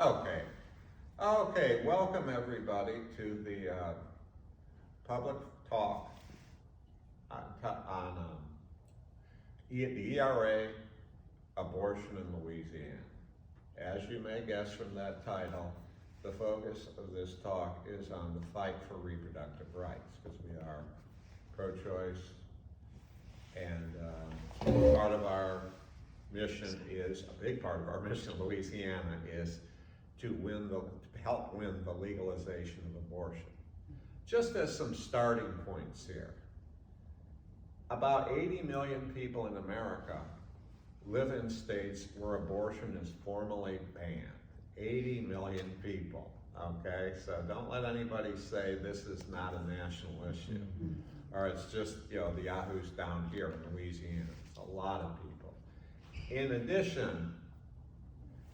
Okay. Okay, welcome everybody to the public talk on the ERA, abortion in Louisiana. As you may guess from that title, the focus of this talk is on the fight for reproductive rights, because we are pro-choice, and part of our mission is, a big part of our mission in Louisiana is to help win the legalization of abortion. Just as some starting points here, about 80 million people in America live in states where abortion is formally banned. 80 million people, okay? So don't let anybody say this is not a national issue, or it's just, the yahoos down here in Louisiana. It's a lot of people. In addition,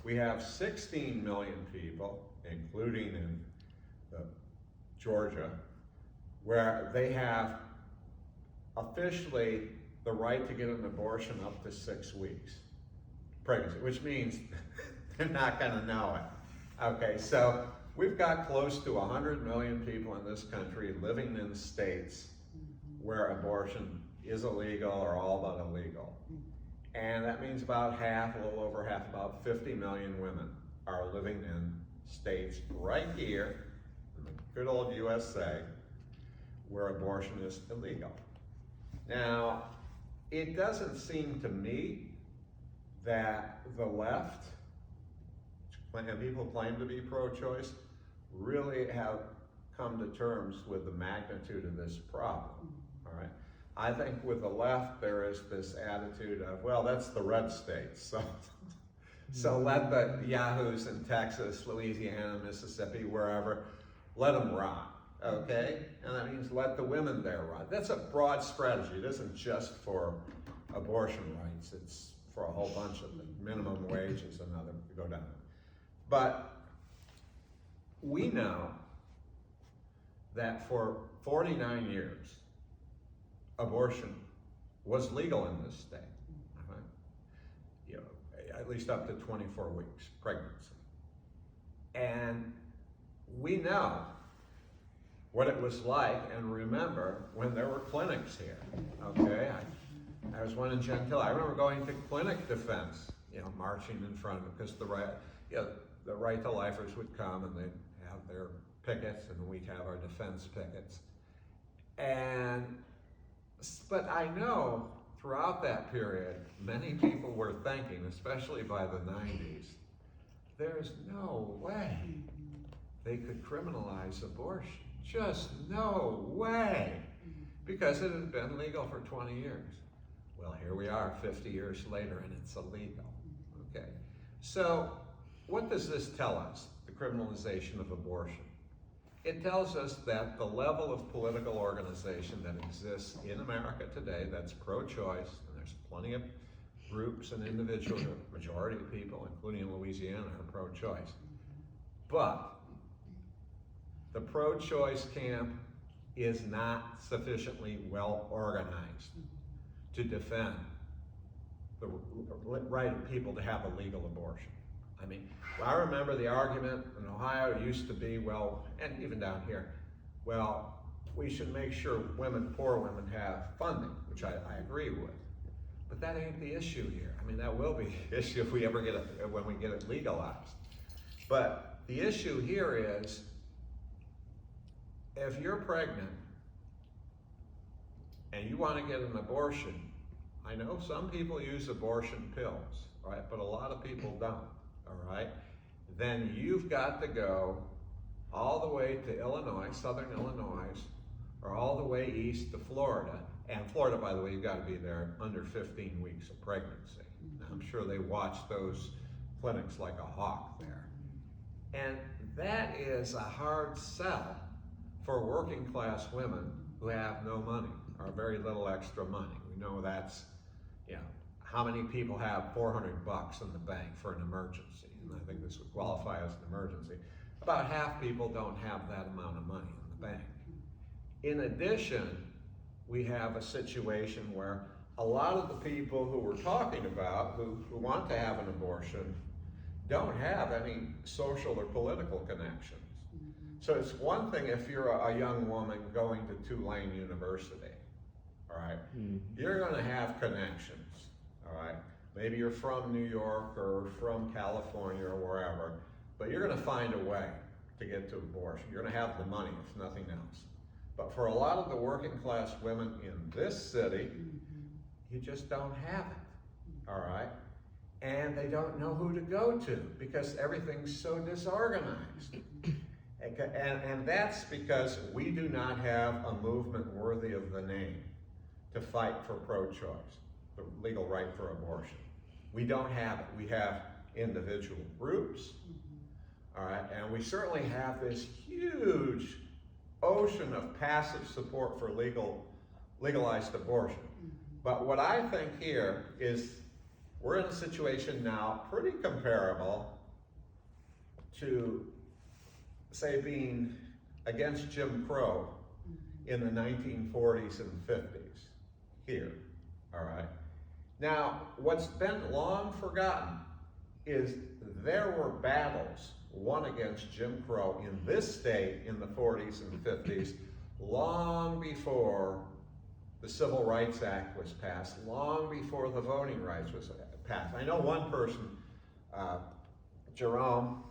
we have 16 million people, including in Georgia, where they have officially the right to get an abortion up to 6 weeks pregnancy, which means they're not gonna know it. Okay, so we've got close to 100 million people in this country living in states where abortion is illegal or all but illegal. And that means about half, a little over half, about 50 million women are living in states right here, in the good old USA, where abortion is illegal. Now, it doesn't seem to me that the left, and people claim to be pro-choice, really have come to terms with the magnitude of this problem, all right? I think with the left, there is this attitude of, well, that's the red states. So let the yahoos in Texas, Louisiana, Mississippi, wherever, let them rot, okay? And that means let the women there rot. That's a broad strategy. It isn't just for abortion rights. It's for a whole bunch of them. Minimum wage is another, go down. But we know that for 49 years, abortion was legal in this state, right? At least up to 24 weeks pregnancy. And we know what it was like, and remember when there were clinics here, okay? I was one in Gentile. I remember going to clinic defense, marching in front of it, because the right to lifers would come and they'd have their pickets, and we'd have our defense pickets. But I know throughout that period, many people were thinking, especially by the 90s, there's no way they could criminalize abortion. Just no way. Because it had been legal for 20 years. Well, here we are 50 years later and it's illegal. Okay. So what does this tell us, the criminalization of abortion? It tells us that the level of political organization that exists in America today that's pro-choice, and there's plenty of groups and individuals, the majority of people, including in Louisiana, are pro-choice. But the pro-choice camp is not sufficiently well organized to defend the right of people to have a legal abortion. I mean, I remember the argument in Ohio used to be, well, and even down here, well, we should make sure poor women have funding, which I agree with. But that ain't the issue here. I mean, that will be the issue if we ever get it, when we get it legalized. But the issue here is, if you're pregnant and you want to get an abortion, I know some people use abortion pills, right? But a lot of people don't. All right, then you've got to go all the way to Illinois, southern Illinois, or all the way east to Florida. And Florida, by the way, you've got to be there under 15 weeks of pregnancy. Now, I'm sure they watch those clinics like a hawk there. And that is a hard sell for working class women who have no money or very little extra money. We know that's, how many people have $400 in the bank for an emergency? And I think this would qualify as an emergency. About half people don't have that amount of money in the bank. In addition, we have a situation where a lot of the people who we're talking about, who want to have an abortion, don't have any social or political connections. So it's one thing if you're a young woman going to Tulane University, all right? You're gonna have connections, all right? Maybe you're from New York or from California or wherever, but you're gonna find a way to get to abortion. You're gonna have the money, if nothing else. But for a lot of the working class women in this city, you just don't have it, all right? And they don't know who to go to because everything's so disorganized. And that's because we do not have a movement worthy of the name to fight for pro-choice, the legal right for abortion. We don't have it. We have individual groups, all right? And we certainly have this huge ocean of passive support for legalized abortion. But what I think here is we're in a situation now pretty comparable to, say, being against Jim Crow in the 1940s and 50s here, all right? Now, what's been long forgotten is there were battles won against Jim Crow in this state in the 40s and 50s long before the Civil Rights Act was passed, long before the voting rights was passed. I know one person, Jerome,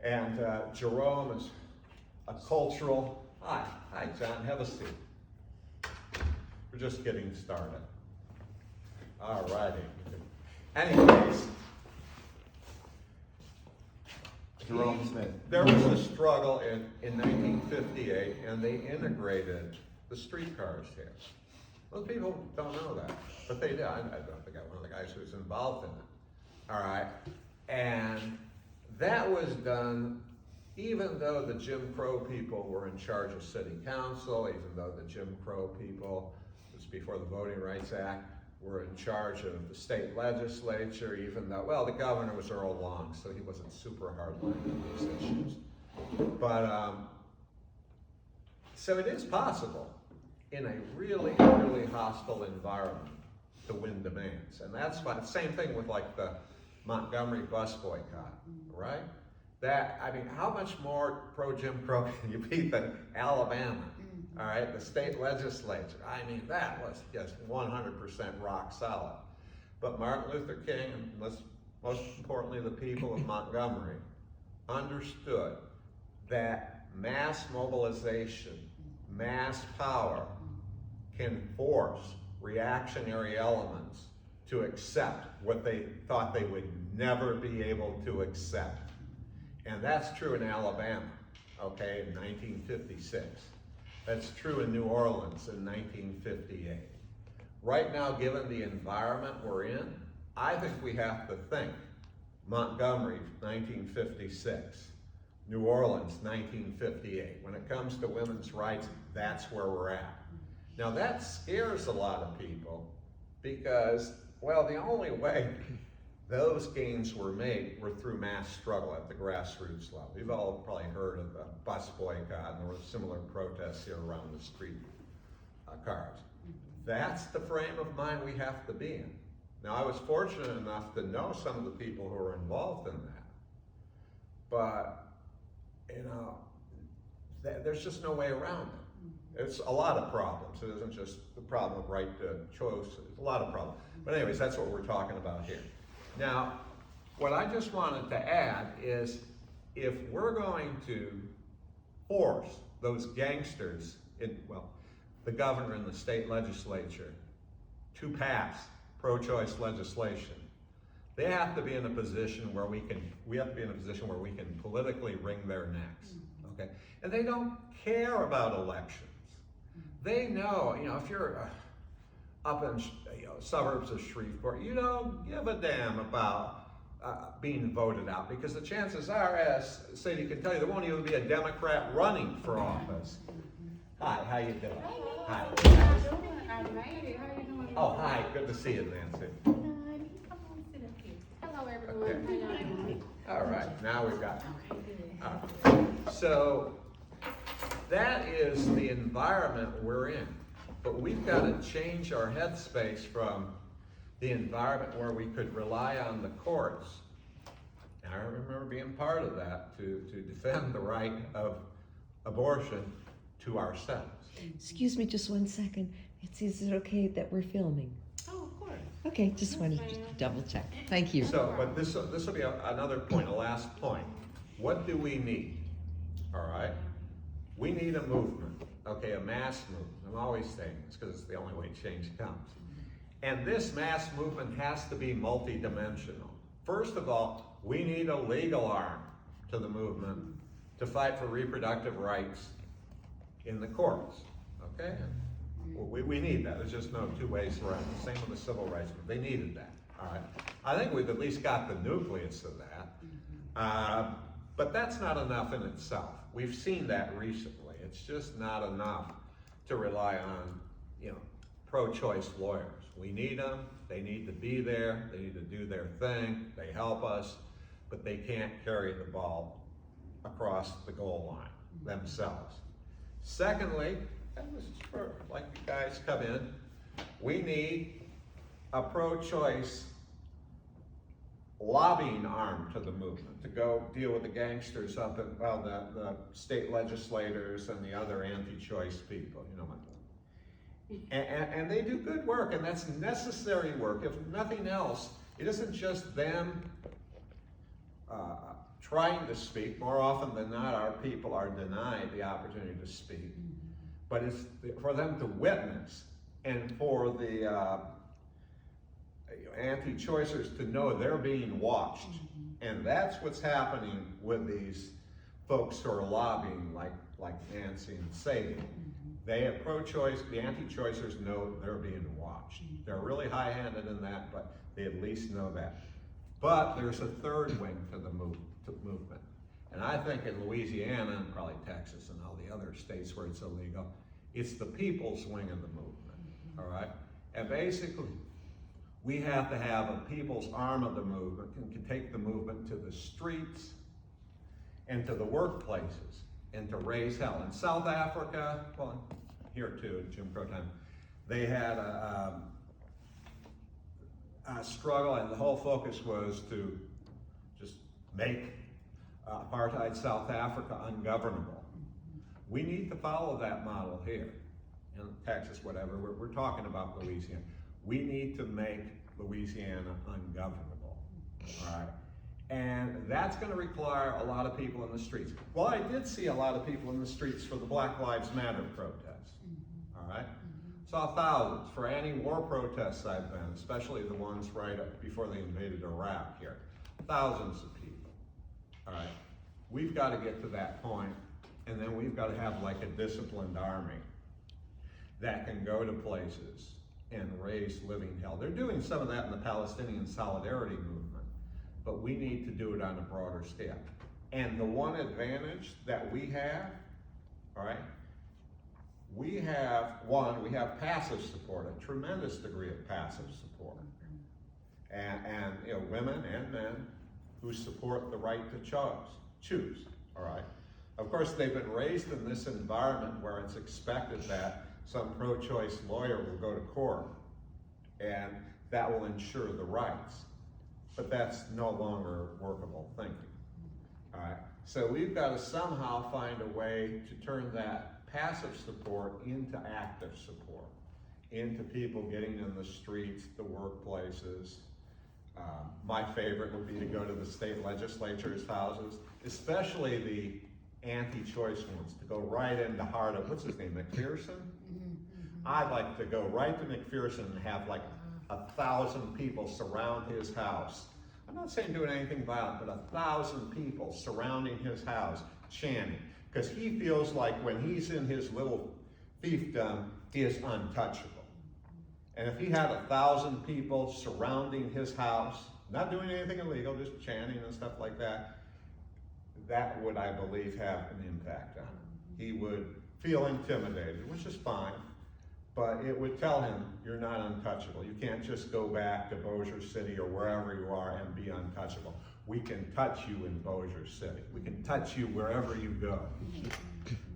and Jerome is a cultural, hi John, have a seat. We're just getting started. All righty. Anyways, Jerome Smith. There was a struggle in 1958, and they integrated the streetcars here. Most people don't know that, but they did. I think I'm one of the guys who was involved in it. All right, and that was done even though the Jim Crow people were in charge of city council, even though the Jim Crow people, this was before the Voting Rights Act, were in charge of the state legislature, even though, well, the governor was Earl Long, so he wasn't super hardline on these issues. But, so it is possible in a really, really hostile environment to win demands. And that's why, same thing with like the Montgomery bus boycott, right? That, I mean, how much more pro-Jim Crow can you be than Alabama? All right, the state legislature, I mean, that was just 100% rock solid. But Martin Luther King, and most importantly the people of Montgomery, understood that mass mobilization, mass power can force reactionary elements to accept what they thought they would never be able to accept. And that's true in Alabama, okay, in 1956. That's true in New Orleans in 1958. Right now, given the environment we're in, I think we have to think Montgomery, 1956, New Orleans, 1958. When it comes to women's rights, that's where we're at. Now that scares a lot of people because, well, the only way those gains were made were through mass struggle at the grassroots level. You've all probably heard of the bus boycott, and there were similar protests here around the street cars. That's the frame of mind we have to be in. Now, I was fortunate enough to know some of the people who were involved in that, but, you know, there's just no way around it. It's a lot of problems. It isn't just the problem of right to choice. It's a lot of problems. But anyways, that's what we're talking about here. Now, what I just wanted to add is if we're going to force those gangsters, the governor and the state legislature, to pass pro-choice legislation, they have to be in a position where we have to be in a position where we can politically wring their necks, okay? And they don't care about elections. They know, you know, if you're up in suburbs of Shreveport, you don't give a damn about being voted out because the chances are, as Sadie can tell you, there won't even be a Democrat running for office. Hi, how you doing? Hi. Oh, hi, good to see you, Nancy. Hello, everyone. Okay. All right, now we've got. So that is the environment we're in. But we've got to change our headspace from the environment where we could rely on the courts I remember being part of that to defend the right of abortion to ourselves. Excuse me just 1 second. Is it okay that we're filming? Oh, of course. Okay, just wanted to double check. Thank you. So, but this will be another point, a last point. What do we need? All right? We need a movement, okay, a mass movement. I'm always saying this because it's the only way change comes. And this mass movement has to be multidimensional. First of all, we need a legal arm to the movement to fight for reproductive rights in the courts, okay? We need that. There's just no two ways around it. Same with the civil rights movement. They needed that, all right? I think we've at least got the nucleus of that. But that's not enough in itself. We've seen that recently. It's just not enough to rely on, pro-choice lawyers. We need them. They need to be there. They need to do their thing. They help us, but they can't carry the ball across the goal line themselves. Secondly, and this is for like you guys come in, we need a pro-choice lobbying arm to the movement to go deal with the gangsters up at, the state legislators and the other anti-choice people, my point. And they do good work, and that's necessary work. If nothing else, it isn't just them trying to speak. More often than not, our people are denied the opportunity to speak. But it's for them to witness and for the anti-choicers to know they're being watched. And that's what's happening with these folks who are lobbying like Nancy and Sadie. They are pro-choice, the anti-choicers know they're being watched. They're really high-handed in that, but they at least know that. But there's a third wing to the movement. And I think in Louisiana and probably Texas and all the other states where it's illegal, it's the people's wing of the movement, all right? And basically, we have to have a people's arm of the movement and can take the movement to the streets and to the workplaces and to raise hell. In South Africa, well, here too, Jim Crow time, they had a struggle, and the whole focus was to just make apartheid South Africa ungovernable. We need to follow that model here in Texas, whatever. We're talking about Louisiana. We need to make Louisiana ungovernable, all right? And that's going to require a lot of people in the streets. Well, I did see a lot of people in the streets for the Black Lives Matter protests, all right? Saw thousands for anti-war protests I've been, especially the ones right up before they invaded Iraq here. Thousands of people, all right? We've got to get to that point, and then we've got to have like a disciplined army that can go to places and raise living hell. They're doing some of that in the Palestinian Solidarity movement, but we need to do it on a broader scale. And the one advantage that we have, all right, we have passive support, a tremendous degree of passive support. And women and men who support the right to choose, all right? Of course, they've been raised in this environment where it's expected that some pro-choice lawyer will go to court and that will ensure the rights. But that's no longer workable thinking, all right? So we've got to somehow find a way to turn that passive support into active support, into people getting in the streets, the workplaces. My favorite would be to go to the state legislatures' houses, especially the anti-choice ones, to go right in the heart of, what's his name, McPherson? I'd like to go right to McPherson and have like 1,000 people surround his house. I'm not saying doing anything violent, but 1,000 people surrounding his house chanting, because he feels like when he's in his little fiefdom, he is untouchable. And if he had 1,000 people surrounding his house, not doing anything illegal, just chanting and stuff like that, that would, I believe, have an impact on him. He would feel intimidated, which is fine, but it would tell him, you're not untouchable. You can't just go back to Bossier City or wherever you are and be untouchable. We can touch you in Bossier City. We can touch you wherever you go.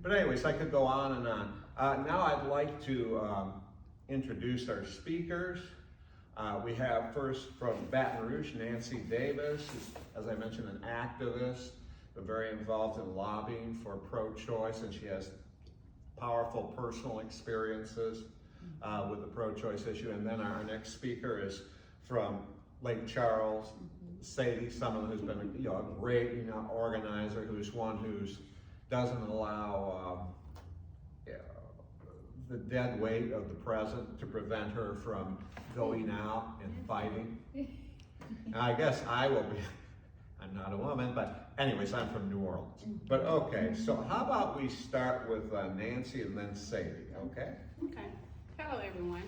But anyways, I could go on and on. Now I'd like to introduce our speakers. We have first from Baton Rouge, Nancy Davis, who's, as I mentioned, an activist, but very involved in lobbying for pro-choice, and she has powerful personal experiences with the pro-choice issue. And then our next speaker is from Lake Charles, Sadi Summerlin, who's been a great organizer, who's one who's doesn't allow the dead weight of the present to prevent her from going out and fighting. And I guess I will be, I'm not a woman, but anyways, I'm from New Orleans. But okay, so how about we start with Nancy and then Sadie, okay? Okay. Hello, everyone.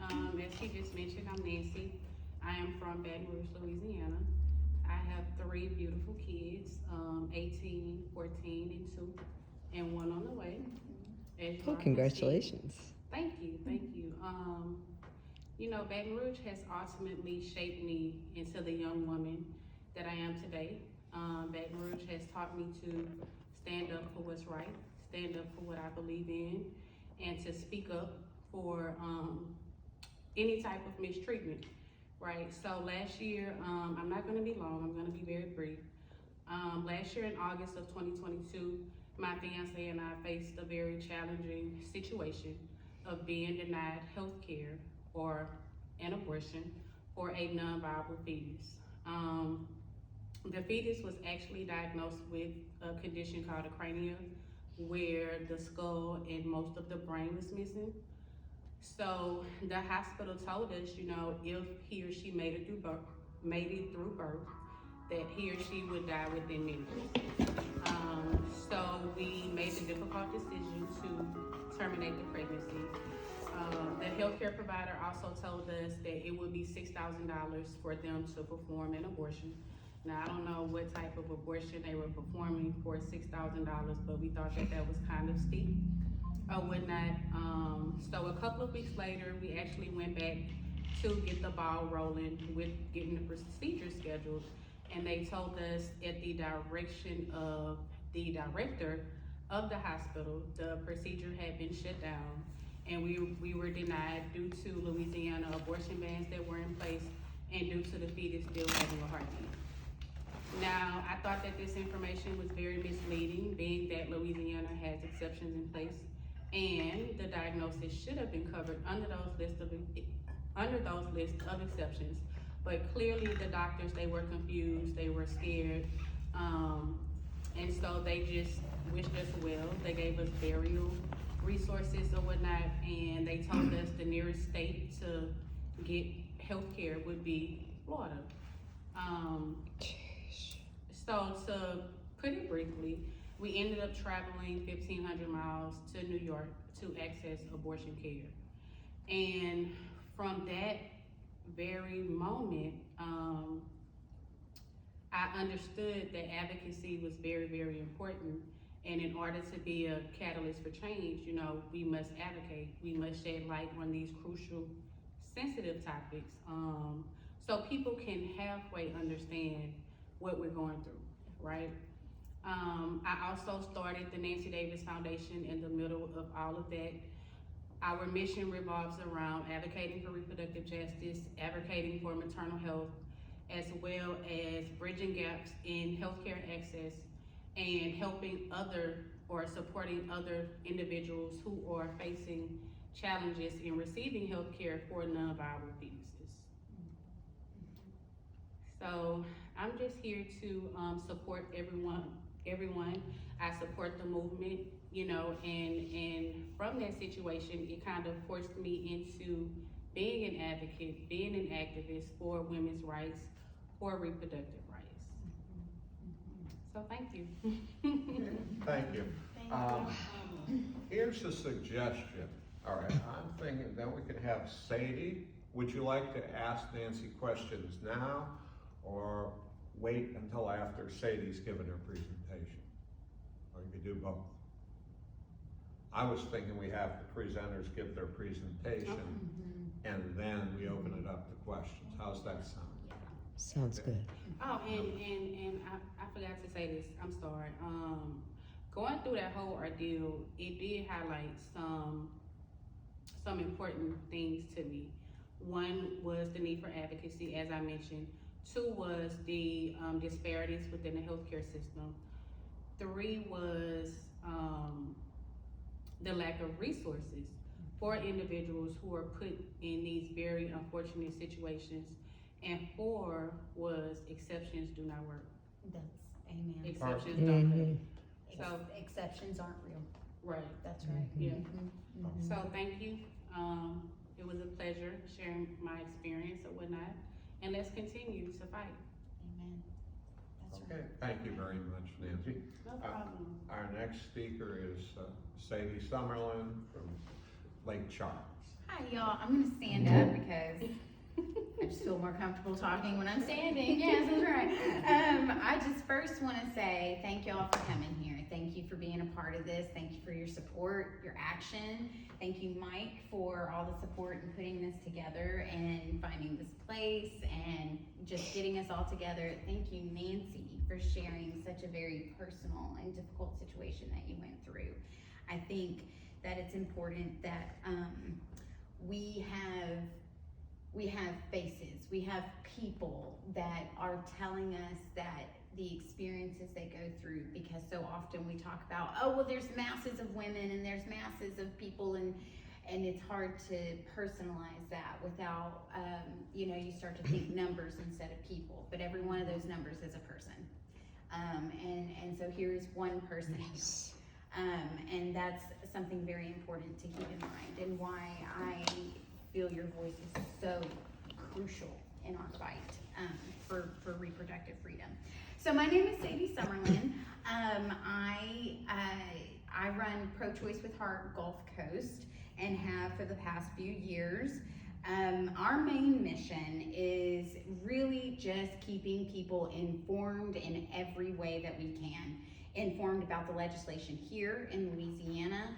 As she just mentioned, I'm Nancy. I am from Baton Rouge, Louisiana. I have 3 beautiful kids, 18, 14, and 2, and 1 on the way. Oh, congratulations. Thank you, thank you. You know, Baton Rouge has ultimately shaped me into the young woman that I am today. Baton Rouge has taught me to stand up for what's right, stand up for what I believe in, and to speak up for any type of mistreatment, right? So last year, I'm not gonna be long, I'm gonna be very brief. Last year in August of 2022, my fiance and I faced a very challenging situation of being denied health care or an abortion for a non-viable fetus. The fetus was actually diagnosed with a condition called acrania, where the skull and most of the brain was missing. So the hospital told us, you know, if he or she made it through birth, that he or she would die within minutes. So we made the difficult decision to terminate the pregnancy. The healthcare provider also told us that it would be $6,000 for them to perform an abortion. Now, I don't know what type of abortion they were performing for $6,000, but we thought that that was kind of steep or whatnot. So a couple of weeks later, we actually went back to get the ball rolling with getting the procedure scheduled. And they told us at the direction of the director of the hospital, the procedure had been shut down, and we were denied due to Louisiana abortion bans that were in place and due to the fetus still having a heartbeat. Now, I thought that this information was very misleading, being that Louisiana has exceptions in place, and the diagnosis should have been covered under those lists of exceptions. But clearly the doctors, they were confused, they were scared, and so they just wished us well. They gave us burial resources or whatnot, and they told us the nearest state to get health care would be Florida. So to put it briefly, we ended up traveling 1,500 miles to New York to access abortion care. And from that very moment, I understood that advocacy was very, very important. And in order to be a catalyst for change, you know, we must advocate. We must shed light on these crucial, sensitive topics, so people can halfway understand what we're going through, right? I also started the Nancy Davis Foundation in the middle of all of that. Our mission revolves around advocating for reproductive justice, advocating for maternal health, as well as bridging gaps in healthcare access and helping supporting other individuals who are facing challenges in receiving healthcare for non-viable fetuses. So I'm just here to support everyone. I support the movement, you know, and from that situation, it kind of forced me into being an advocate, being an activist for women's rights, for reproductive rights. So thank you. Thank you. Here's a suggestion. All right, I'm thinking then we could have Sadie. Would you like to ask Nancy questions now or wait until after Sadie's given her presentation? Or you could do both. I was thinking we have the presenters give their presentation and then we open it up to questions. How's that sound? Sounds good. Oh, and I forgot to say this, I'm sorry. Going through that whole ordeal, it did highlight some important things to me. One was the need for advocacy, as I mentioned. 2 was the disparities within the healthcare system. 3 was the lack of resources for individuals who are put in these very unfortunate situations. And 4 was exceptions do not work. That's, amen. Exceptions don't work. So, Exceptions aren't real. right, That's right. yeah. Mhm. So thank you. It was a pleasure sharing my experience or whatnot. And let's continue to fight. Amen. That's right. Okay, thank you very much, Nancy. No problem. Our next speaker is Sadi Summerlin from Lake Charles. Hi, y'all. I'm gonna stand up because I just feel more comfortable talking when I'm standing. Yes, that's right. I just first want to say thank y'all for coming here. Thank you for being a part of this. Thank you for your support, your action. Thank you, Mike, for all the support in putting this together and finding this place and just getting us all together. Thank you, Nancy, for sharing such a very personal and difficult situation that you went through. I think that it's important that we have faces, we have people that are telling us that the experiences they go through, because so often we talk about, oh, well, there's masses of women and there's masses of people, and it's hard to personalize that without, you start to think numbers instead of people, but every one of those numbers is a person. And so here's one person. Yes. And that's something very important to keep in mind, and why I feel your voice is so crucial in our fight for reproductive freedom. So my name is Sadi Summerlin. I run Pro-Choice with Heart Gulf Coast and have for the past few years. Our main mission is really just keeping people informed in every way that we can. Informed about the legislation here in Louisiana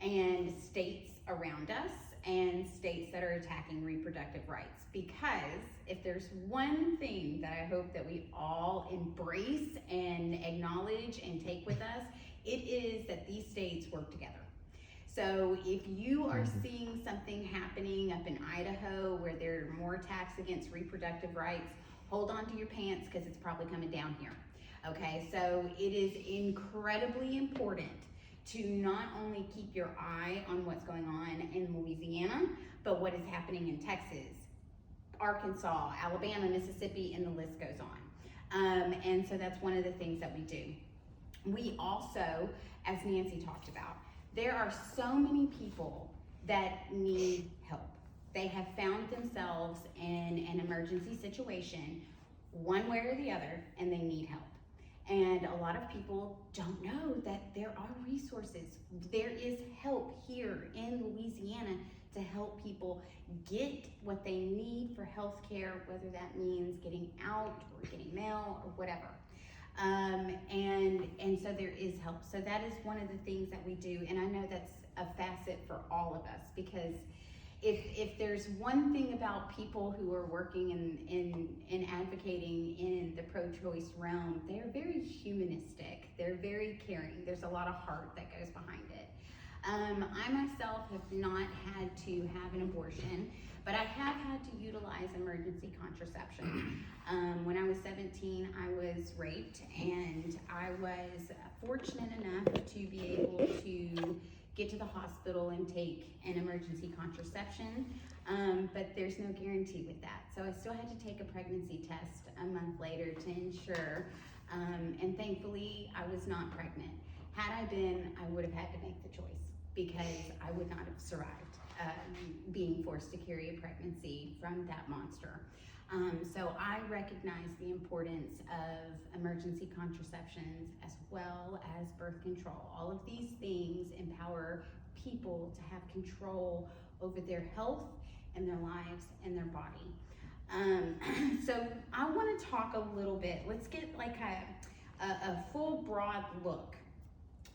and states around us and states that are attacking reproductive rights. Because if there's one thing that I hope that we all embrace and acknowledge and take with us, it is that these states work together. So if you are seeing something happening up in Idaho where there are more attacks against reproductive rights, hold on to your pants because it's probably coming down here. Okay, so it is incredibly important to not only keep your eye on what's going on in Louisiana, but what is happening in Texas, Arkansas, Alabama, Mississippi, and the list goes on. And so that's one of the things that we do. We also, as Nancy talked about, there are so many people that need help. They have found themselves in an emergency situation, one way or the other, and they need help. And a lot of people don't know that there are resources. There is help here in Louisiana to help people get what they need for health care, whether that means getting out or getting mail or whatever. And so there is help. So that is one of the things that we do. And I know that's a facet for all of us, because if there's one thing about people who are working in advocating in the pro-choice realm, they're very humanistic. They're very caring. There's a lot of heart that goes behind it. I myself have not had to have an abortion, but I have had to utilize emergency contraception. When I was 17, I was raped, and I was fortunate enough to be able to get to the hospital and take an emergency contraception, but there's no guarantee with that. So I still had to take a pregnancy test a month later to ensure, and thankfully I was not pregnant. Had I been, I would have had to make the choice, because I would not have survived being forced to carry a pregnancy from that monster. So I recognize the importance of emergency contraceptions as well as birth control. All of these things empower people to have control over their health and their lives and their body. So I want to talk a little bit. Let's get like a full broad look.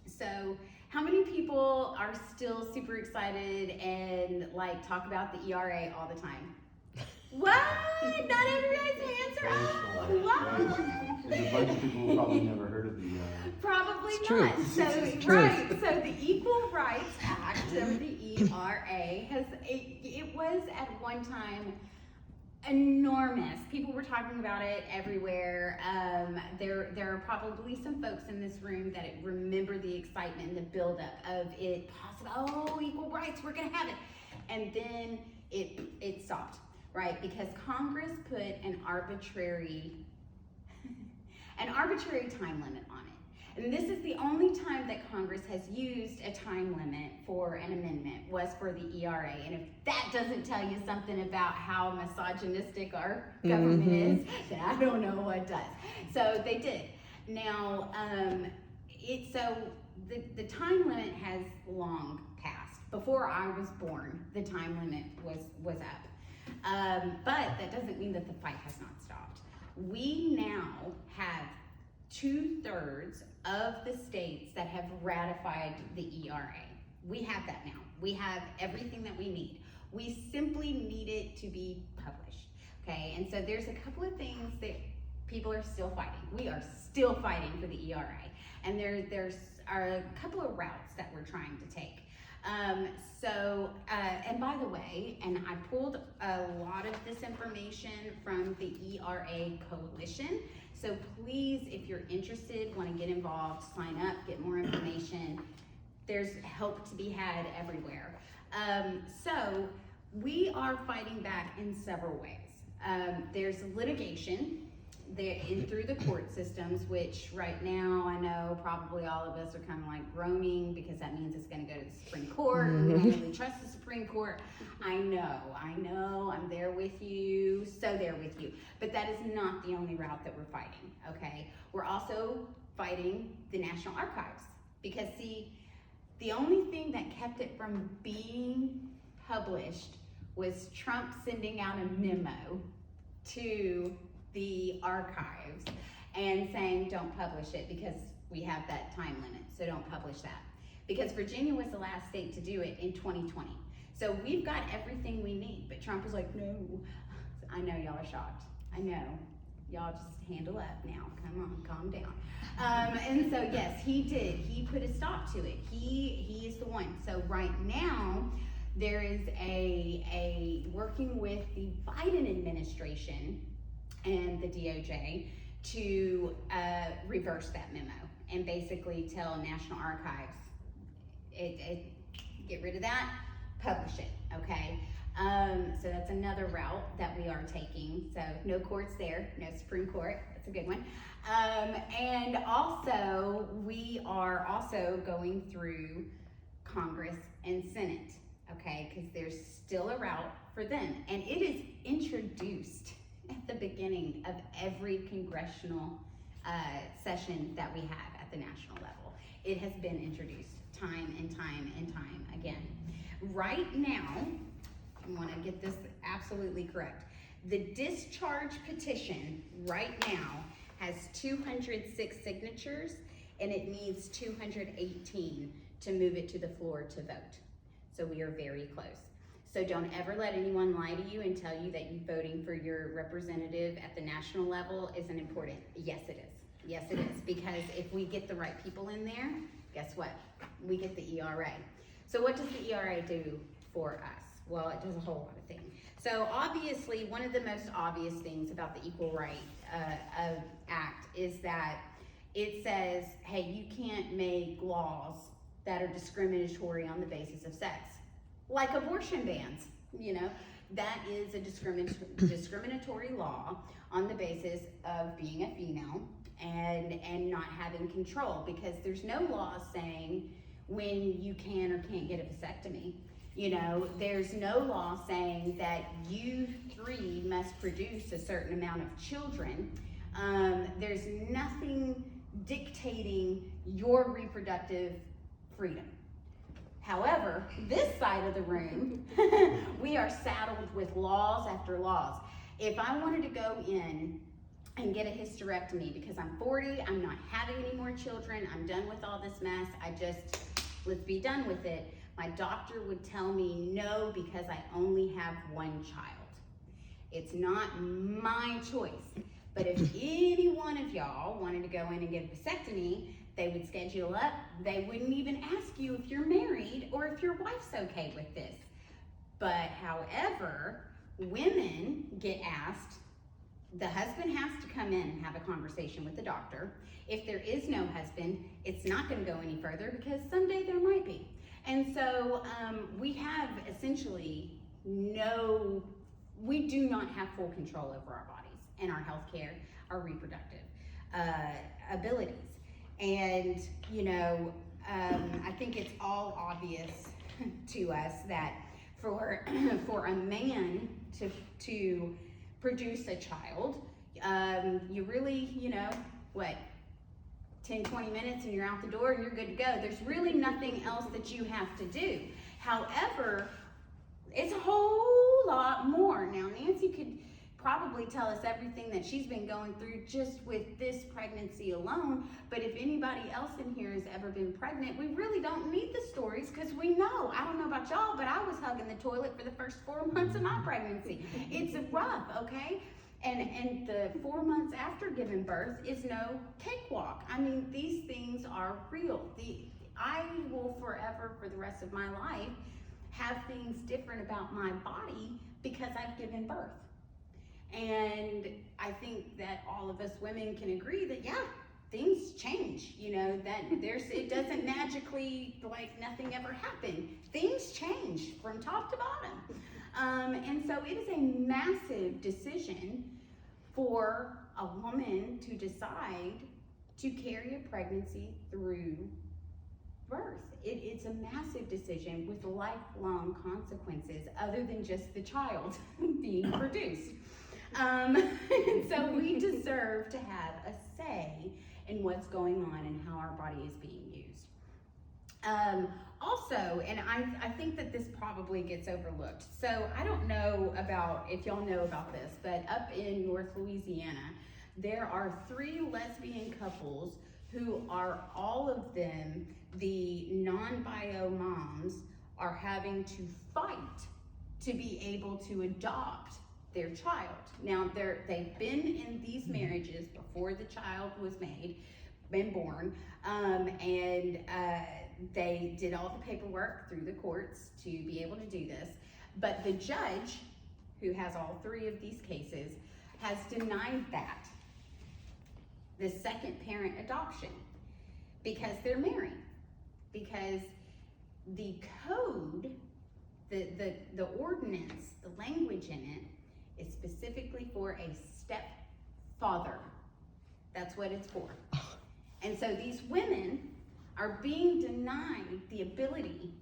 So how many people are still super excited and like talk about the ERA all the time? What? Not everybody's hands are up. What? There's a bunch of people who probably never heard of the. Probably It's not. true. So It's true. right. So the Equal Rights Act, or the ERA, it was at one time enormous. People were talking about it everywhere. There are probably some folks in this room that remember the excitement and the buildup of it possible. Oh, equal rights, we're gonna have it. And then it stopped, right? Because Congress put an arbitrary time limit on it. And this is the only time that Congress has used a time limit for an amendment, was for the ERA. And if that doesn't tell you something about how misogynistic our government is, then I don't know what does. So they did. Now, the time limit has long passed. Before I was born, the time limit was up. But that doesn't mean that the fight has not stopped. We now have 2/3 of the states that have ratified the ERA. We have that now. We have everything that we need. We simply need it to be published, okay? And so there's a couple of things that people are still fighting. We are still fighting for the ERA. And there's a couple of routes that we're trying to take. And by the way, and I pulled a lot of this information from the ERA Coalition. So please, if you're interested, want to get involved, sign up, get more information. There's help to be had everywhere. So we are fighting back in several ways. There's litigation through the court systems, which right now I know probably all of us are kind of like groaning, because that means it's going to go to the Supreme Court. We don't really trust the Supreme Court. I know, I'm there with you, so there with you. But that is not the only route that we're fighting, okay? We're also fighting the National Archives, because see, the only thing that kept it from being published was Trump sending out a memo to the archives and saying, don't publish it because we have that time limit, so don't publish that. Because Virginia was the last state to do it in 2020. So we've got everything we need, but Trump was like, no. I know y'all are shocked. I know. Y'all just handle up now. Come on, calm down. And so yes, he did. He put a stop to it. He is the one. So right now, there is a working with the Biden administration and the DOJ to reverse that memo and basically tell National Archives, get rid of that, publish it, okay? So that's another route that we are taking. So no courts there, no Supreme Court, that's a good one. And also, we are also going through Congress and Senate, okay? Because there's still a route for them. And it is introduced at the beginning of every congressional session that we have at the national level. It has been introduced time and time and time again. Right now, I want to get this absolutely correct. The discharge petition right now has 206 signatures, and it needs 218 to move it to the floor to vote. So we are very close. So don't ever let anyone lie to you and tell you that you voting for your representative at the national level isn't important. Yes, it is. Yes, it is. Because if we get the right people in there, guess what? We get the ERA. So what does the ERA do for us? Well, it does a whole lot of things. So obviously, one of the most obvious things about the Equal Right Act is that it says, hey, you can't make laws that are discriminatory on the basis of sex. Like abortion bans, you know, that is a discriminatory law on the basis of being a female and not having control, because there's no law saying when you can or can't get a vasectomy. You know, there's no law saying that you three must produce a certain amount of children. There's nothing dictating your reproductive freedom. However, this side of the room, we are saddled with laws after laws. If I wanted to go in and get a hysterectomy because I'm 40, I'm not having any more children, I'm done with all this mess, let's be done with it, my doctor would tell me no because I only have one child. It's not my choice. But if any one of y'all wanted to go in and get a vasectomy, they would schedule up. They wouldn't even ask you if you're married or if your wife's okay with this. But however, women get asked, the husband has to come in and have a conversation with the doctor. If there is no husband, it's not going to go any further because someday there might be. And so we have essentially we do not have full control over our bodies and our health care, our reproductive abilities. And, you know, I think it's all obvious to us that for a man to produce a child, you really, you know, what, 10, 20 minutes and you're out the door and you're good to go. There's really nothing else that you have to do. However, it's a whole lot more. Now, Nancy could probably tell us everything that she's been going through just with this pregnancy alone, but if anybody else in here has ever been pregnant, we really don't need the stories because we know. I don't know about y'all, but I was hugging the toilet for the first 4 months of my pregnancy. It's rough, okay? And the 4 months after giving birth is no cakewalk. I mean, these things are real. I will forever, for the rest of my life, have things different about my body because I've given birth. And I think that all of us women can agree that, yeah, things change, you know, that it doesn't magically, like nothing ever happened. Things change from top to bottom. And so it is a massive decision for a woman to decide to carry a pregnancy through birth. It's a massive decision with lifelong consequences other than just the child being produced. And so we deserve to have a say in what's going on and how our body is being used. Also, and I think that this probably gets overlooked. So I don't know if y'all know about this, but up in North Louisiana, there are 3 lesbian couples who are all of them, the non-bio moms, are having to fight to be able to adopt their child. Now, they've been in these marriages before the child was been born, and they did all the paperwork through the courts to be able to do this. But the judge, who has all 3 of these cases, has denied that, the second parent adoption, because they're married. Because the code, the ordinance, the language in it, is specifically for a stepfather. That's what it's for. And so these women are being denied the ability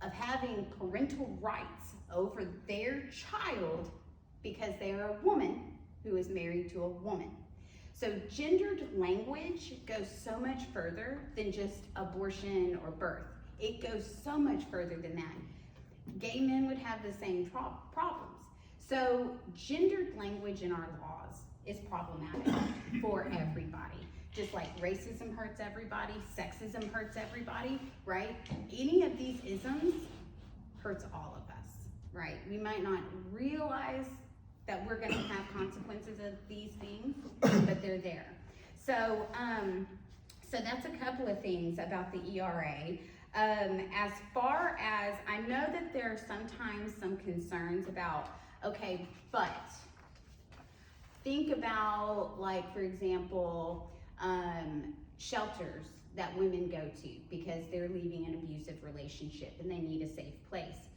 of having parental rights over their child because they are a woman who is married to a woman. So gendered language goes so much further than just abortion or birth. It goes so much further than that. Gay men would have the same problems. So gendered language in our laws is problematic for everybody. Just like racism hurts everybody, sexism hurts everybody, right? Any of these isms hurts all of us, right? We might not realize that we're gonna have consequences of these things, but they're there. So, so that's a couple of things about the ERA. As far as, I know that there are sometimes some concerns about, okay, but think about, like, for example, shelters that women go to because they're leaving an abusive relationship and they need a safe place.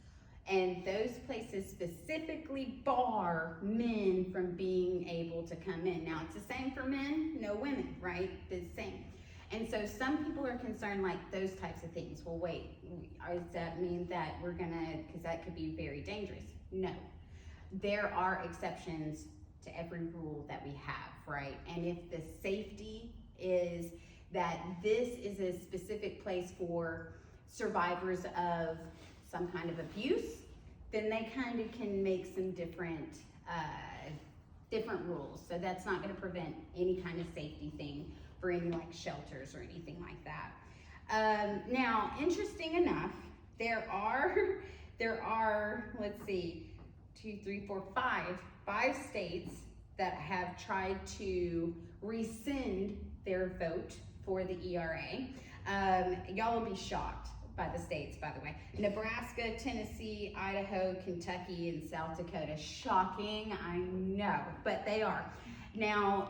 And those places specifically bar men from being able to come in. Now, it's the same for men, no women, right? The same. And so some people are concerned, like, those types of things. Well, wait, does that mean that we're gonna, because that could be very dangerous? No. There are exceptions to every rule that we have, right? And if the safety is that this is a specific place for survivors of some kind of abuse, then they kind of can make some different rules. So that's not going to prevent any kind of safety thing for any like shelters or anything like that. Now, interesting enough, there are, let's see, 2, 3, 4, 5 states that have tried to rescind their vote for the ERA. Y'all will be shocked, by the states, by the way. Nebraska, Tennessee, Idaho, Kentucky, and South Dakota. Shocking, I know, but they are. Now,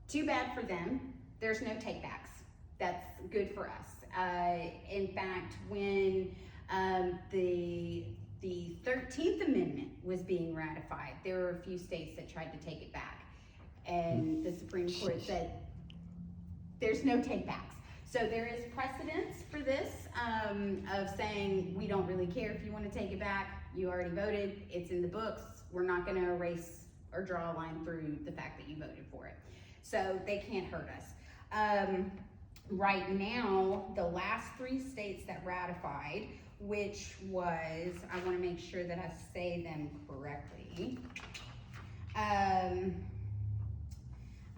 too bad for them. There's no takebacks. That's good for us. In fact, when the 13th Amendment was being ratified, there were a few states that tried to take it back. And the Supreme Court said, there's no takebacks. So there is precedence for this, of saying, we don't really care if you want to take it back. You already voted, it's in the books. We're not going to erase or draw a line through the fact that you voted for it. So they can't hurt us. Right now, the last 3 states that ratified, which was, I want to make sure that I say them correctly. I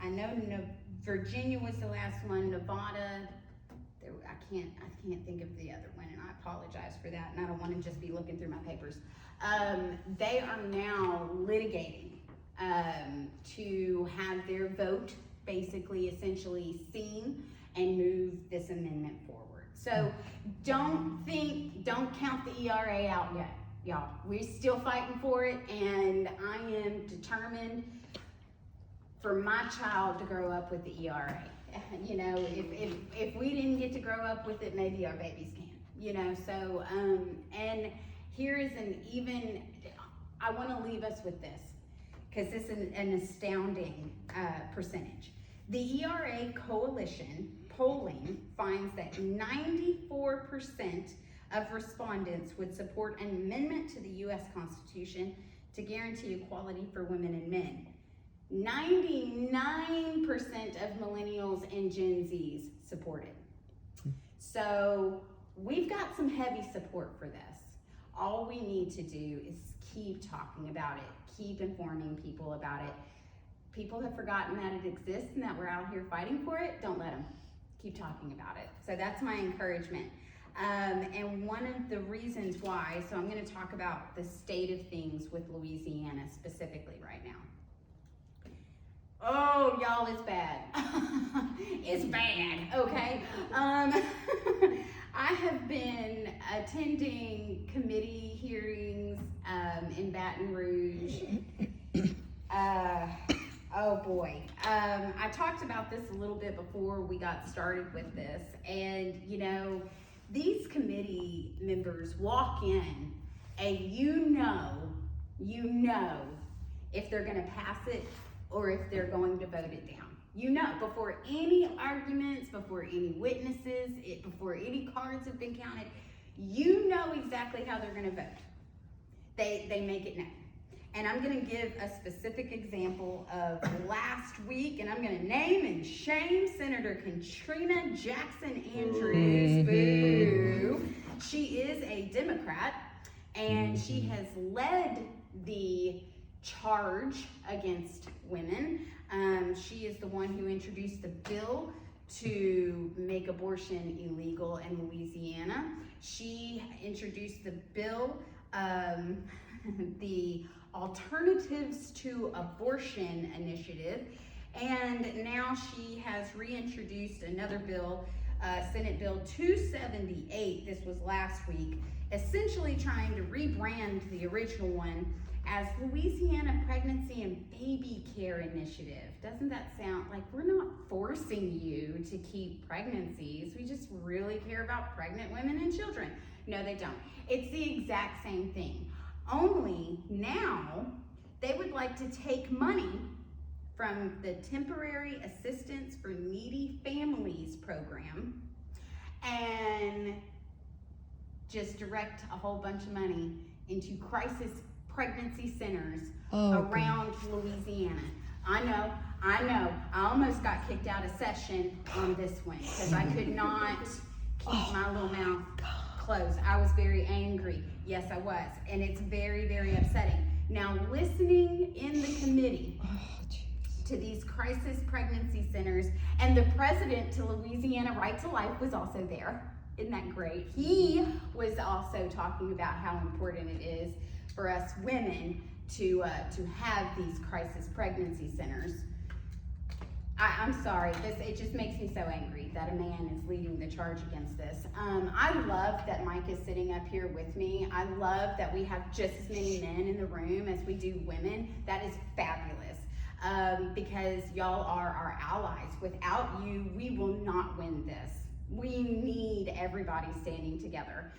know Virginia was the last one. Nevada, I can't think of the other one, and I apologize for that. And I don't want to just be looking through my papers. They are now litigating to have their vote basically essentially seen and move this amendment forward. So don't count the ERA out yet, y'all. We're still fighting for it, and I am determined for my child to grow up with the ERA. You know, if we didn't get to grow up with it, maybe our babies can, you know. So, and here is I want to leave us with this, because this is an astounding percentage. The ERA Coalition polling finds that 94% of respondents would support an amendment to the U.S. Constitution to guarantee equality for women and men. 99% of millennials and Gen Zs support it. So we've got some heavy support for this. All we need to do is keep talking about it, keep informing people about it. People have forgotten that it exists and that we're out here fighting for it. Don't let them. Keep talking about it. So that's my encouragement. And one of the reasons why, so I'm going to talk about the state of things with Louisiana specifically right now. Oh, y'all, it's bad. It's bad, okay? I have been attending committee hearings in Baton Rouge. Oh boy. I talked about this a little bit before we got started with this, and you know, these committee members walk in and you know if they're gonna pass it or if they're going to vote it down. You know, before any arguments, before any witnesses, before any cards have been counted, you know exactly how they're gonna vote. They make it known. And I'm gonna give a specific example of last week, and I'm gonna name and shame Senator Katrina Jackson Andrews. Boo. She is a Democrat, and she has led the charge against women. She is the one who introduced the bill to make abortion illegal in Louisiana. She introduced the bill, the Alternatives to Abortion Initiative, and now she has reintroduced another bill, Senate Bill 278, this was last week, essentially trying to rebrand the original one as Louisiana Pregnancy and Baby Care Initiative. Doesn't that sound like we're not forcing you to keep pregnancies, we just really care about pregnant women and children? No, they don't. It's the exact same thing. Only now they would like to take money from the Temporary Assistance for Needy Families program and just direct a whole bunch of money into crisis pregnancy centers around Louisiana. I know. I almost got kicked out of session on this one because I could not keep my little mouth closed. I was very angry. Yes, I was. And it's very, very upsetting. Now, listening in the committee to these crisis pregnancy centers, and the president to Louisiana Right to Life was also there. Isn't that great? He was also talking about how important it is for us women to have these crisis pregnancy centers. I'm sorry, it just makes me so angry that a man is leading the charge against this. I love that Mike is sitting up here with me. I love that we have just as many men in the room as we do women. That is fabulous, because y'all are our allies. Without you, we will not win this. We need everybody standing together.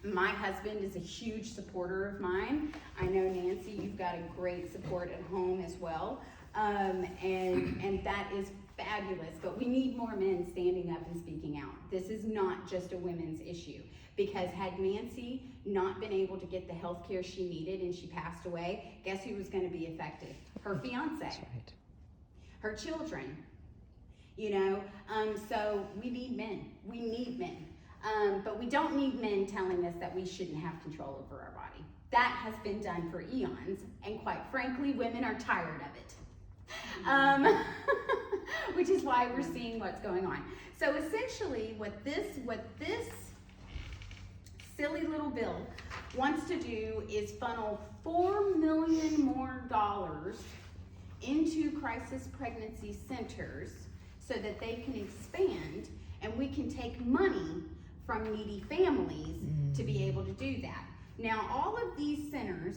My husband is a huge supporter of mine. I know, Nancy, you've got a great support at home as well. And that is fabulous, but we need more men standing up and speaking out. This is not just a women's issue, because had Nancy not been able to get the health care she needed and she passed away, guess who was going to be affected? Her fiance, That's right. her children, you know? So we need men. We need men. But we don't need men telling us that we shouldn't have control over our body. That has been done for eons, and quite frankly, women are tired of it. Which is why we're seeing what's going on. So essentially, what this silly little bill wants to do is funnel $4 million more into crisis pregnancy centers so that they can expand, and we can take money from needy families to be able to do that. Now, all of these centers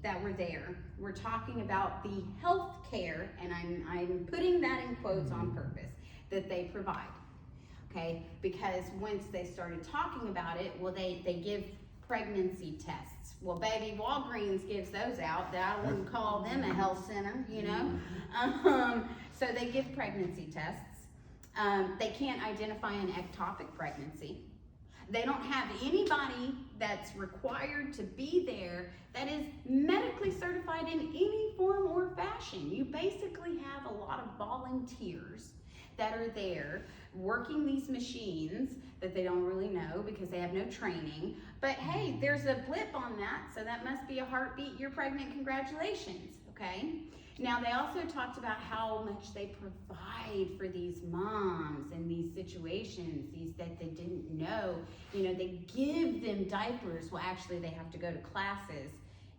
that were there, we're talking about the health care, and I'm putting that in quotes on purpose, that they provide, okay? Because once they started talking about it, well, they give pregnancy tests. Well, baby, Walgreens gives those out. I wouldn't call them a health center, you know? So they give pregnancy tests. They can't identify an ectopic pregnancy. They don't have anybody that's required to be there that is medically certified in any form or fashion. You basically have a lot of volunteers that are there working these machines that they don't really know because they have no training. But hey, there's a blip on that, so that must be a heartbeat. You're pregnant, congratulations, okay? Now, they also talked about how much they provide for these moms in these situations, these that they didn't know. You know, they give them diapers. Well, actually, they have to go to classes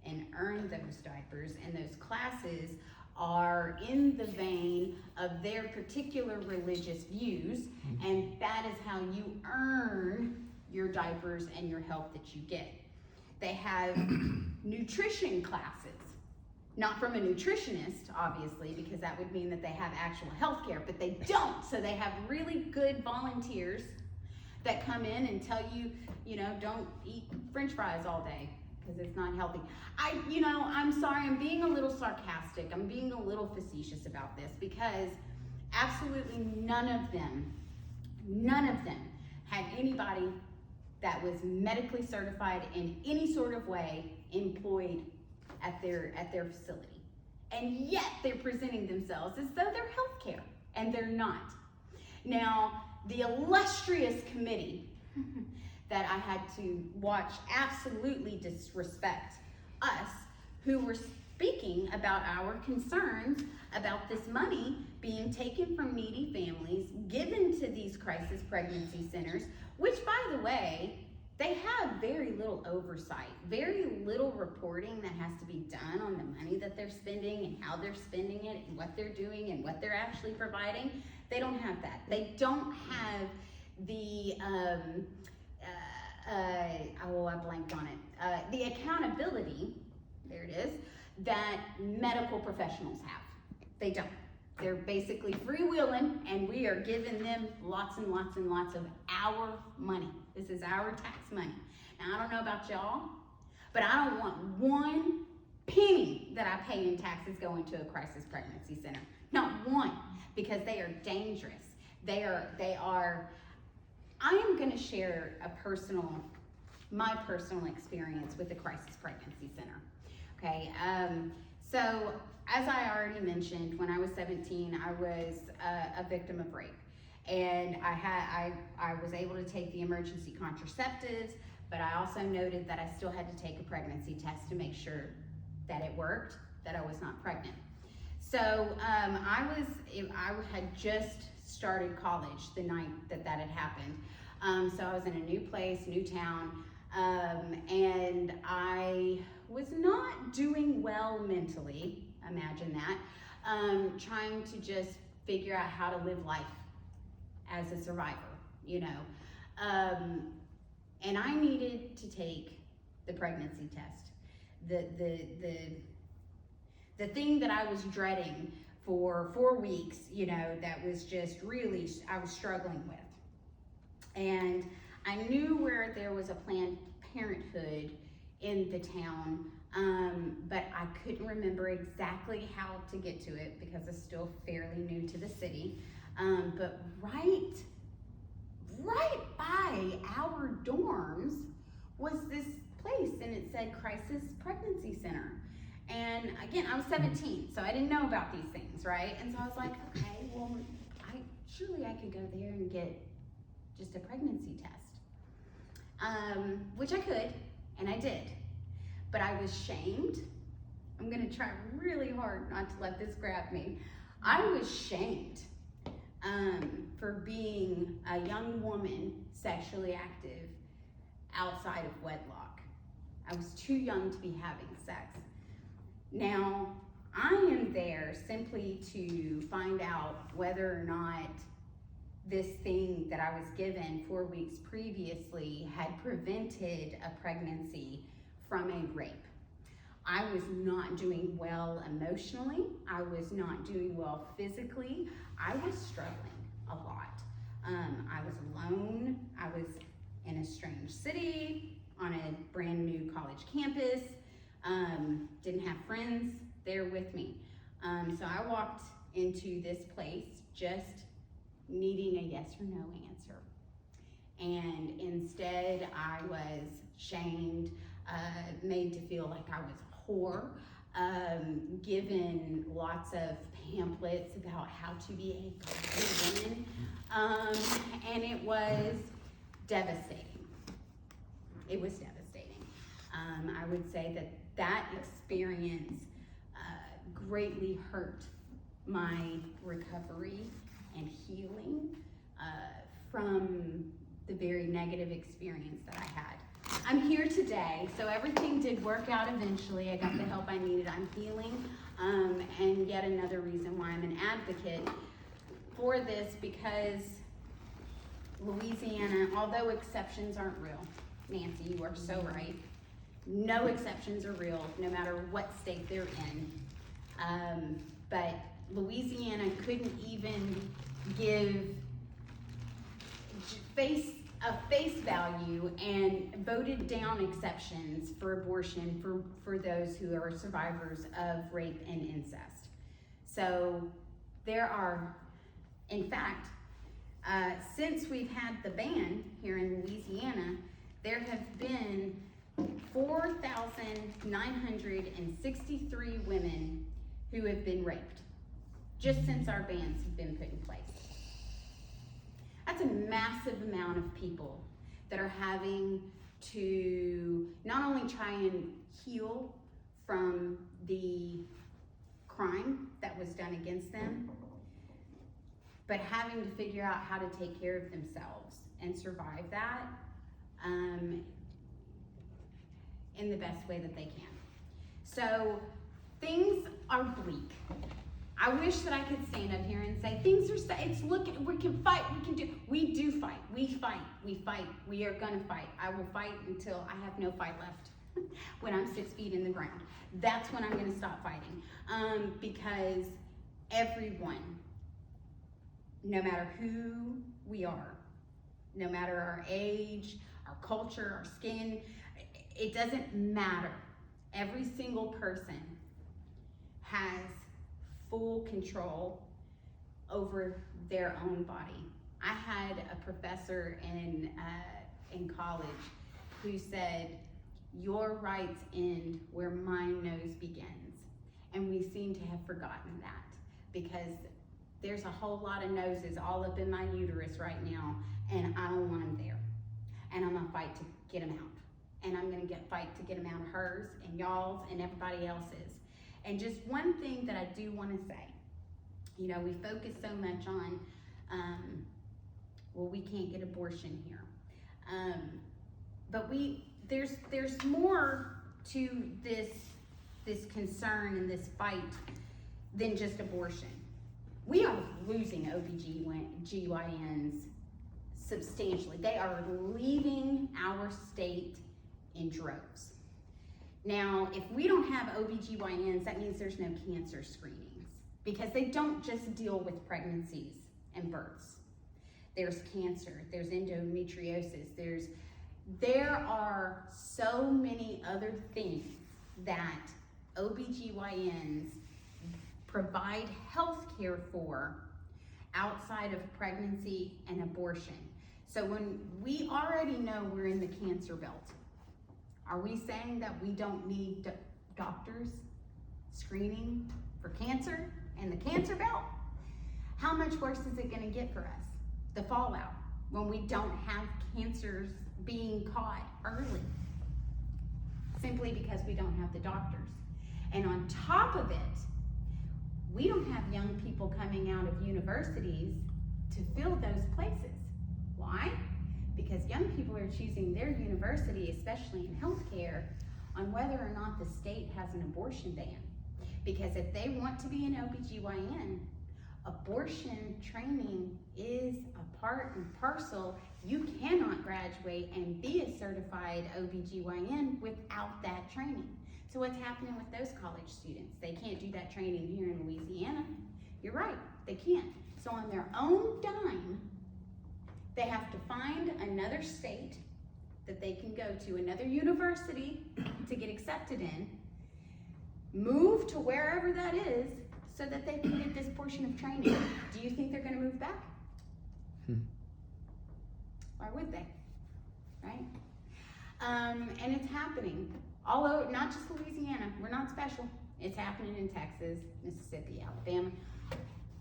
and earn those diapers, and those classes are in the vein of their particular religious views, and that is how you earn your diapers and your help that you get. They have nutrition classes. Not from a nutritionist, obviously, because that would mean that they have actual health care, but they don't. So they have really good volunteers that come in and tell you, you know, don't eat French fries all day because it's not healthy. I'm sorry, I'm being a little sarcastic. I'm being a little facetious about this because absolutely none of them had anybody that was medically certified in any sort of way employed at their facility. And yet they're presenting themselves as though they're healthcare, and they're not. Now, the illustrious committee that I had to watch absolutely disrespect us, who were speaking about our concerns about this money being taken from needy families, given to these crisis pregnancy centers, which, by the way, they have very little oversight, very little reporting that has to be done on the money that they're spending and how they're spending it and what they're doing and what they're actually providing. They don't have that. They don't have the, I blanked on it, the accountability, there it is, that medical professionals have. They don't. They're basically freewheeling, and we are giving them lots and lots and lots of our money. This is our tax money. Now, I don't know about y'all, but I don't want one penny that I pay in taxes going to a crisis pregnancy center. Not one, because they are dangerous. They are. I am going to share my personal experience with the crisis pregnancy center. Okay, so as I already mentioned, when I was 17, I was a victim of rape. And I was able to take the emergency contraceptives, but I also noted that I still had to take a pregnancy test to make sure that it worked, that I was not pregnant. So I had just started college the night that had happened. So I was in a new place, new town, and I was not doing well mentally, imagine that. trying to just figure out how to live life as a survivor, you know. And I needed to take the pregnancy test. The thing that I was dreading for 4 weeks, you know, that was just really, I was struggling with. And I knew where there was a Planned Parenthood in the town, but I couldn't remember exactly how to get to it because I'm still fairly new to the city. But right by our dorms was this place, and it said Crisis Pregnancy Center. And again, I was 17, so I didn't know about these things, right? And so I was like, okay, well, surely I could go there and get just a pregnancy test, which I could, and I did. But I was shamed. I'm gonna try really hard not to let this grab me. I was shamed for being a young woman sexually active outside of wedlock. I was too young to be having sex. Now, I am there simply to find out whether or not this thing that I was given 4 weeks previously had prevented a pregnancy from a rape. I was not doing well emotionally. I was not doing well physically. I was struggling a lot. I was alone. I was in a strange city on a brand new college campus. Didn't have friends there with me. So I walked into this place just needing a yes or no answer. And instead I was shamed, made to feel like I was a whore, given lots of pamphlets about how to be a godly woman, and it was devastating. It was devastating. I would say that experience greatly hurt my recovery and healing from the very negative experience that I had. I'm here today, so everything did work out eventually. I got the help I needed. I'm healing, and yet another reason why I'm an advocate for this, because Louisiana, although exceptions aren't real, Nancy, you are so right. No exceptions are real, no matter what state they're in. But Louisiana couldn't even give a face value and voted down exceptions for abortion for those who are survivors of rape and incest. So there are, in fact, since we've had the ban here in Louisiana, there have been 4,963 women who have been raped just since our bans have been put in place. That's a massive amount of people that are having to not only try and heal from the crime that was done against them, but having to figure out how to take care of themselves and survive that in the best way that they can. So things are bleak. I wish that I could stand up here and say things are, we can fight, we do fight, we fight, we are gonna fight. I will fight until I have no fight left. When I'm 6 feet in the ground, that's when I'm gonna stop fighting. Because everyone, no matter who we are, no matter our age, our culture, our skin, it doesn't matter. Every single person has full control over their own body. I had a professor in college who said, "Your rights end where my nose begins." And we seem to have forgotten that, because there's a whole lot of noses all up in my uterus right now, and I don't want them there. And I'm gonna fight to get them out. And I'm gonna fight to get them out of hers and y'all's and everybody else's. And just one thing that I do wanna say, you know, we focus so much on, well, we can't get abortion here. But there's more to this concern and this fight than just abortion. We are losing OBGYNs substantially. They are leaving our state in droves. Now, if we don't have OBGYNs, that means there's no cancer screenings, because they don't just deal with pregnancies and births. There's cancer, there's endometriosis, there are so many other things that OBGYNs provide health care for outside of pregnancy and abortion. So when we already know we're in the cancer belt, are we saying that we don't need doctors screening for cancer in the cancer belt? How much worse is it gonna get for us? The fallout, when we don't have cancers being caught early, simply because we don't have the doctors. And on top of it, we don't have young people coming out of universities to fill those places. Why? Because young people are choosing their university, especially in healthcare, on whether or not the state has an abortion ban. Because if they want to be an OBGYN, abortion training is a part and parcel. You cannot graduate and be a certified OBGYN without that training. So what's happening with those college students? They can't do that training here in Louisiana. You're right, they can't. So on their own dime, they have to find another state that they can go to, another university to get accepted in, move to wherever that is so that they can get this portion of training. Do you think they're gonna move back? Why would they, right? And it's happening all over, not just Louisiana, we're not special. It's happening in Texas, Mississippi, Alabama,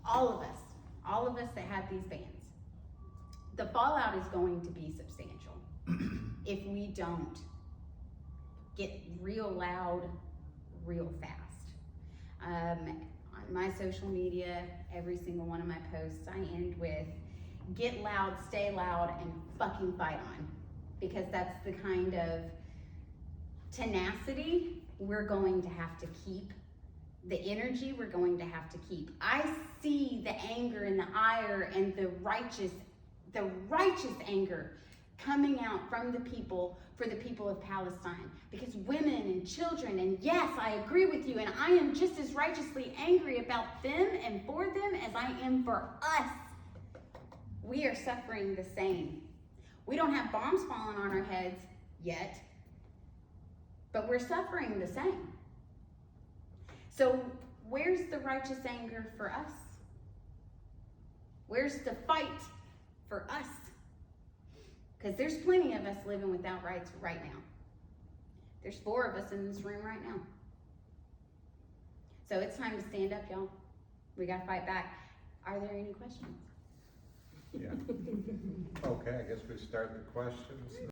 all of us that have these bans. The fallout is going to be substantial if we don't get real loud, real fast. On my social media, every single one of my posts, I end with, get loud, stay loud, and fucking fight on. Because that's the kind of tenacity we're going to have to keep, the energy we're going to have to keep. I see the anger and the ire and the righteous anger coming out from the people for the people of Palestine, because women and children, and yes, I agree with you, and I am just as righteously angry about them and for them as I am for us. We are suffering the same. We don't have bombs falling on our heads yet, but we're suffering the same. So where's the righteous anger for us? Where's the fight for us? Because there's plenty of us living without rights right now. There's 4 of us in this room right now. So it's time to stand up, y'all. We gotta fight back. Are there any questions? Yeah. Okay, I guess we start the questions.